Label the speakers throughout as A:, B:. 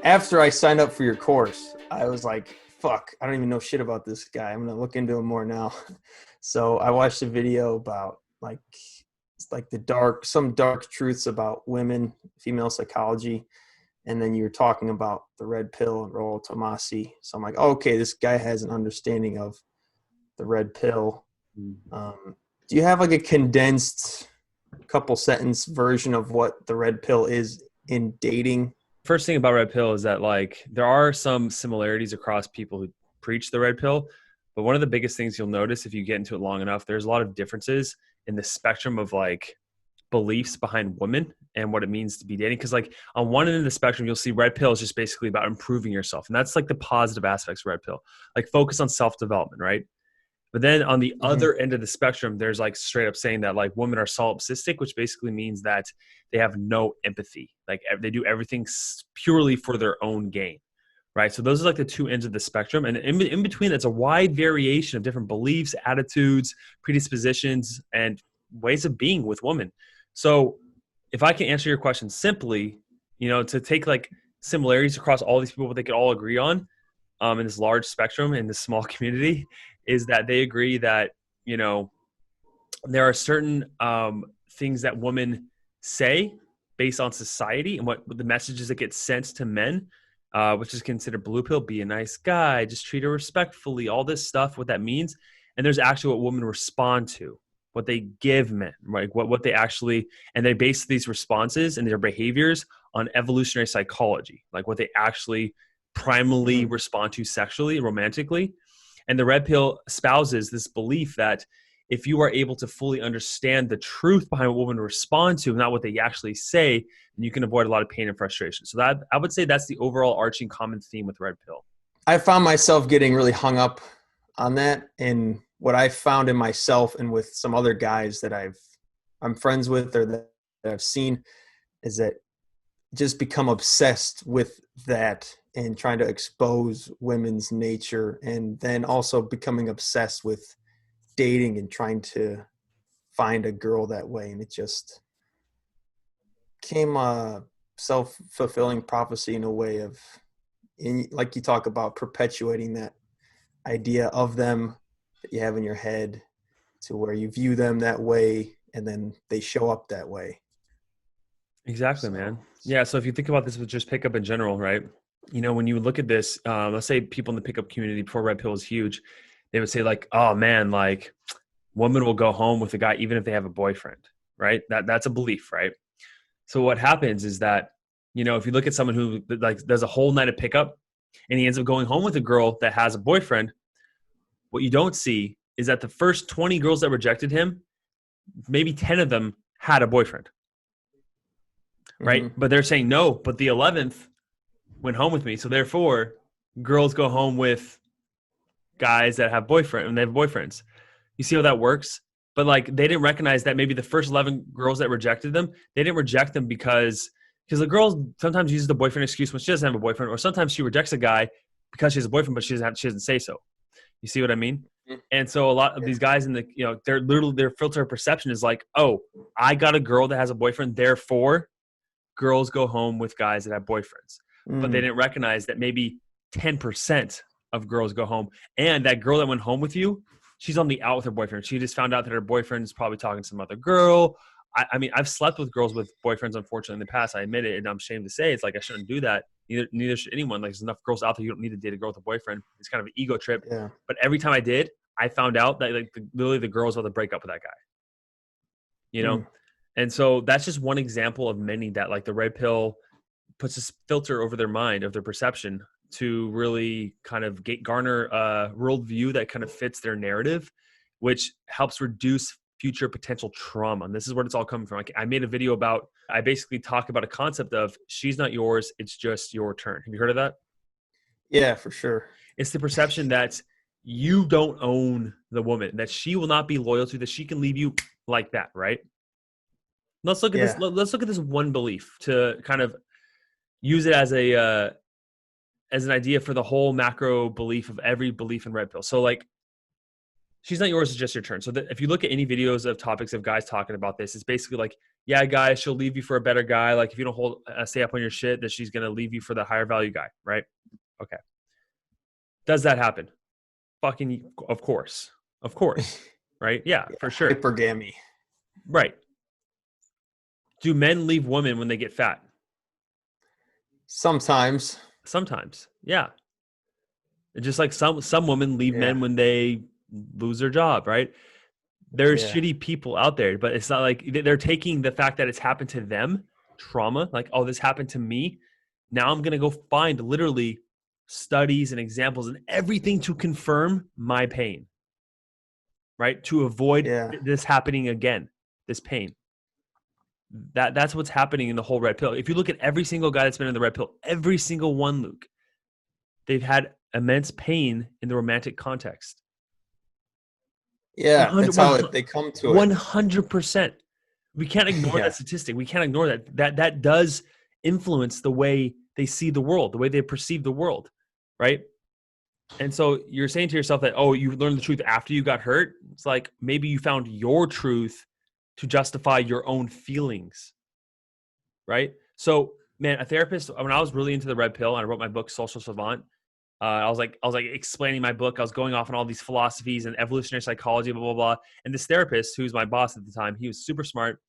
A: after I signed up for your course, I was like, fuck, I don't even know shit about this guy. I'm going to look into him more now. So I watched a video about like some dark truths about women, female psychology. And then you were talking about the red pill and Rollo Tomasi. So I'm like, oh, okay, this guy has an understanding of the red pill. Do you have like a condensed couple sentence version of what the red pill is in dating?
B: First thing about red pill is that like there are some similarities across people who preach the red pill, but one of the biggest things you'll notice if you get into it long enough, there's a lot of differences in the spectrum of like beliefs behind women and what it means to be dating. Because like on one end of the spectrum, you'll see red pill is just basically about improving yourself, and that's like the positive aspects of red pill, like focus on self-development, right? But then on the other end of the spectrum, there's like straight up saying that like women are solipsistic, which basically means that they have no empathy. Like they do everything purely for their own gain, right? So those are like the two ends of the spectrum. And in between, that's a wide variation of different beliefs, attitudes, predispositions, and ways of being with women. So if I can answer your question simply, to take like similarities across all these people, what they could all agree on in this large spectrum, in this small community, is that they agree that, there are certain things that women say based on society and what the messages that get sent to men, which is considered blue pill, be a nice guy, just treat her respectfully, all this stuff, what that means. And there's actually what women respond to, what they give men, right? What they actually, and they base these responses and their behaviors on evolutionary psychology, like what they actually primarily respond to sexually, romantically. And the red pill espouses this belief that if you are able to fully understand the truth behind what women respond to, not what they actually say, then you can avoid a lot of pain and frustration. So that I would say that's the overall arching common theme with red pill.
A: I found myself getting really hung up on that. And what I found in myself and with some other guys that I'm friends with or that I've seen is that just become obsessed with that and trying to expose women's nature, and then also becoming obsessed with dating and trying to find a girl that way. And it just became a self-fulfilling prophecy in a way of, like you talk about, perpetuating that idea of them that you have in your head to where you view them that way and then they show up that way.
B: Exactly, man. Yeah. So if you think about this with just pickup in general, right? When you look at this, let's say people in the pickup community before red pill was huge, they would say like, oh man, like women will go home with a guy even if they have a boyfriend, right? That's a belief, right? So what happens is that, if you look at someone who like does a whole night of pickup and he ends up going home with a girl that has a boyfriend, what you don't see is that the first 20 girls that rejected him, maybe 10 of them had a boyfriend, right? But they're saying no, but the 11th went home with me. So therefore, girls go home with guys that have boyfriends and they have boyfriends. You see how that works? But like they didn't recognize that maybe the first 11 girls that rejected them, they didn't reject them because the girl sometimes uses the boyfriend excuse when she doesn't have a boyfriend, or sometimes she rejects a guy because she has a boyfriend, but she doesn't say so. You see what I mean? And so a lot of these guys in the, their filter of perception is like, oh, I got a girl that has a boyfriend, therefore girls go home with guys that have boyfriends. But they didn't recognize that maybe 10% of girls go home. And that girl that went home with you, she's on the out with her boyfriend. She just found out that her boyfriend is probably talking to some other girl. I mean, I've slept with girls with boyfriends, unfortunately, in the past. I admit it, and I'm ashamed to say it's like I shouldn't do that. Neither should anyone. Like, there's enough girls out there. You don't need to date a girl with a boyfriend. It's kind of an ego trip.
A: Yeah.
B: But every time I did, I found out that like literally the girls about to break up with that guy. And so that's just one example of many that like the red pill puts this filter over their mind, of their perception, to really kind of garner a worldview that kind of fits their narrative, which helps reduce future potential trauma. And this is where it's all coming from. I made a video about, I basically talk about a concept of she's not yours, it's just your turn. Have you heard of that?
A: Yeah, for sure.
B: It's the perception that you don't own the woman, that she will not be loyal to, that she can leave you like that, right? Let's look at this. Let's look at this one belief to kind of use it as an idea for the whole macro belief of every belief in red pill. So like she's not yours, it's just your turn. So if you look at any videos of topics of guys talking about this, it's basically like, yeah, guys, she'll leave you for a better guy. Like if you don't stay up on your shit, that she's going to leave you for the higher value guy, right? Okay. Does that happen? Fucking, of course. Of course. Right? Yeah,
A: Yeah,
B: for sure.
A: hypergamy.
B: Right. Do men leave women when they get fat?
A: Sometimes.
B: Sometimes. Yeah. Just like some women leave
A: Yeah.
B: men when they lose their job, right? There's
A: Yeah.
B: shitty people out there, but it's not like they're taking the fact that it's happened to them, trauma, like, oh, this happened to me. Now I'm going to go find literally studies and examples and everything to confirm my pain, right? To avoid
A: Yeah.
B: this happening again, this pain. That's what's happening in the whole red pill. If you look at every single guy that's been in the red pill, every single one, Luke, they've had immense pain in the romantic context.
A: Yeah. That's how they come to it.
B: 100%. We can't ignore
A: Yeah.
B: that statistic. We can't ignore that does influence the way they see the world, the way they perceive the world, right? And so you're saying to yourself that, oh, you learned the truth after you got hurt. It's like maybe you found your truth to justify your own feelings, right? So, man, a therapist, when I was really into the red pill and I wrote my book, Social Savant, I was like explaining my book. I was going off on all these philosophies and evolutionary psychology, blah, blah, blah. And this therapist, who was my boss at the time, he was super smart.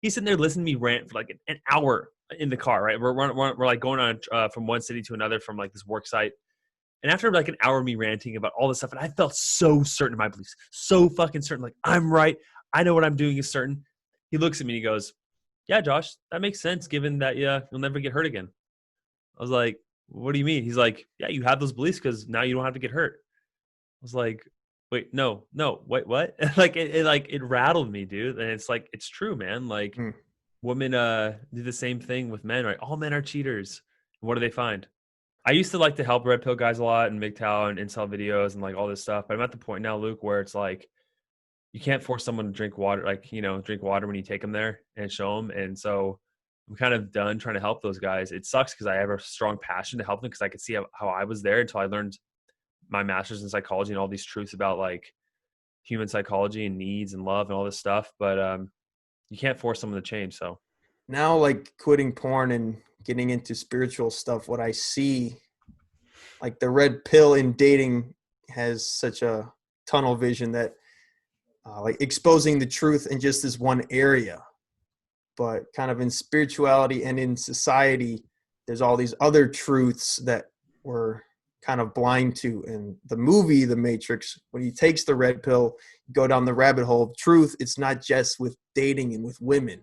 B: He's sitting there listening to me rant for like an hour in the car, right? We're like going on from one city to another from like this work site. And after like an hour of me ranting about all this stuff, and I felt so certain of my beliefs, so fucking certain, like I'm right. I know what I'm doing is certain. He looks at me and he goes, yeah, Josh, that makes sense given that, yeah, you'll never get hurt again. I was like, what do you mean? He's like, yeah, you have those beliefs because now you don't have to get hurt. I was like, wait, no, wait, what? Like it rattled me, dude. And it's like, it's true, man. Like
A: Hmm.
B: women do the same thing with men, right? All men are cheaters. What do they find? I used to like to help red pill guys a lot and MGTOW and incel videos and like all this stuff. But I'm at the point now, Luke, where it's like you can't force someone to drink water, like, drink water when you take them there and show them. And so I'm kind of done trying to help those guys. It sucks because I have a strong passion to help them because I could see how I was there until I learned my master's in psychology and all these truths about like human psychology and needs and love and all this stuff. But you can't force someone to change. So
A: Now, like quitting porn and getting into spiritual stuff, what I see, like the red pill in dating has such a tunnel vision that like exposing the truth in just this one area. But kind of in spirituality and in society, there's all these other truths that we're kind of blind to. And the movie, The Matrix, when he takes the red pill, go down the rabbit hole of truth, it's not just with dating and with women.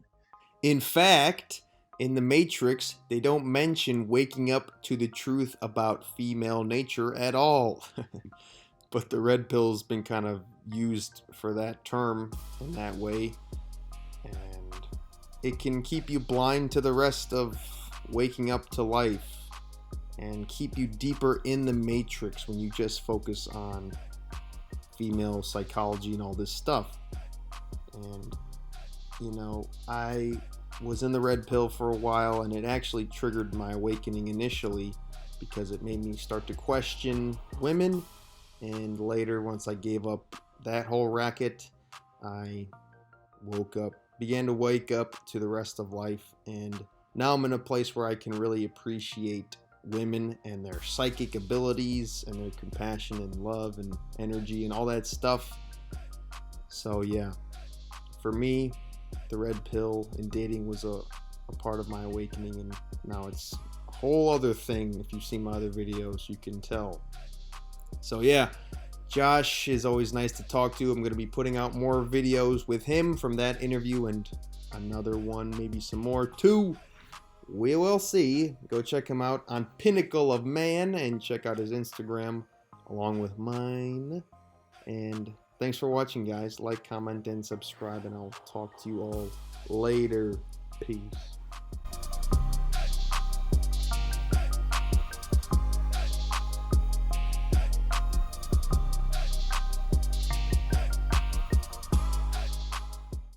A: In fact, in The Matrix, they don't mention waking up to the truth about female nature at all. But the red pill's been kind of used for that term in that way. And it can keep you blind to the rest of waking up to life and keep you deeper in the matrix when you just focus on female psychology and all this stuff. And I was in the red pill for a while, and it actually triggered my awakening initially because it made me start to question women. And later, once I gave up that whole racket, I began to wake up to the rest of life. And now I'm in a place where I can really appreciate women and their psychic abilities and their compassion and love and energy and all that stuff. So yeah, for me, the red pill and dating was a part of my awakening, and now it's a whole other thing. If you've seen my other videos, you can tell. So yeah, Josh is always nice to talk to. I'm going to be putting out more videos with him from that interview and another one, maybe some more too. We will see. Go check him out on Pinnacle of Man and check out his Instagram along with mine. And thanks for watching, guys. Like, comment, and subscribe, and I'll talk to you all later. Peace.